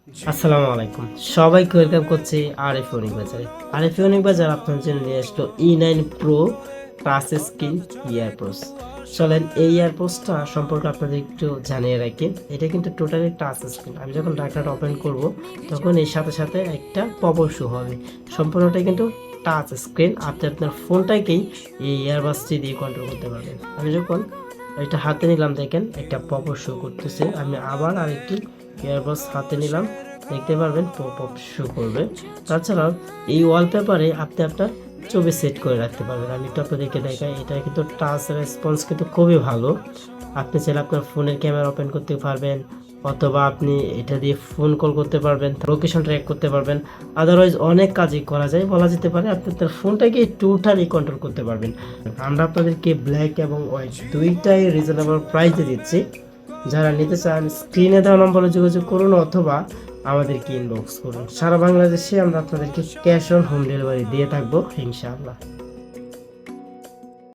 আসসালামু আলাইকুম, সবাইকে ওয়েলকাম করছি আরএফ অনিক বাজারে। আরএফ অনিক বাজার আপনার জন্য নিয়ে আসলো E9 প্রো টাচ স্ক্রিন ইয়ারপোস। চলেন এই ইয়ারপোসটা সম্পর্কে আপনাদের একটু জানিয়ে রাখি। এটা কিন্তু টোটালি টাচ স্ক্রিন। আমি যখন ডাটাটা ওপেন করব তখন এর সাথে সাথে একটা পপআপ শো হবে। সম্পূর্ণটা কিন্তু টাচ স্ক্রিন। আপনি আপনার ফোনটাকেই এই ইয়ারবাসটি দিয়ে কন্ট্রোল করতে পারবেন। আমি যখন এটা হাতে নিলাম, দেখেন একটা পপআপ শো করতেছে। আমি আবার আরেকটি ইয়ারবাস হাতে নিলাম, দেখতে পারবেন পপ আপ শো করবে। তাছাড়াও এই ওয়ালপেপারে আপনি আপনার ছবি সেট করে রাখতে পারবেন। আমি একটু আপনাদেরকে দেখাই, এটা কিন্তু টাচ রেসপন্স কিন্তু খুবই ভালো। আপনি চাইলে আপনার ফোনের ক্যামেরা ওপেন করতে পারবেন, অথবা আপনি এটা দিয়ে ফোন কল করতে পারবেন, লোকেশন ট্র্যাক করতে পারবেন। আদারওয়াইজ অনেক কাজই করা যায়, বলা যেতে পারে আপনি আপনার ফোনটাকে টোটালি কন্ট্রোল করতে পারবেন। আমরা আপনাদেরকে ব্ল্যাক এবং হোয়াইট দুইটাই রিজনেবল প্রাইসে দিচ্ছি। যারা নিতে চান স্ক্রিনে দেওয়া নম্বরে যোগাযোগ করুন, অথবা আমাদেরকে ইনবক্স করুন। সারা বাংলাদেশে আমরা আপনাদেরকে ক্যাশ অন হোম ডেলিভারি দিয়ে থাকবো ইনশাআল্লাহ।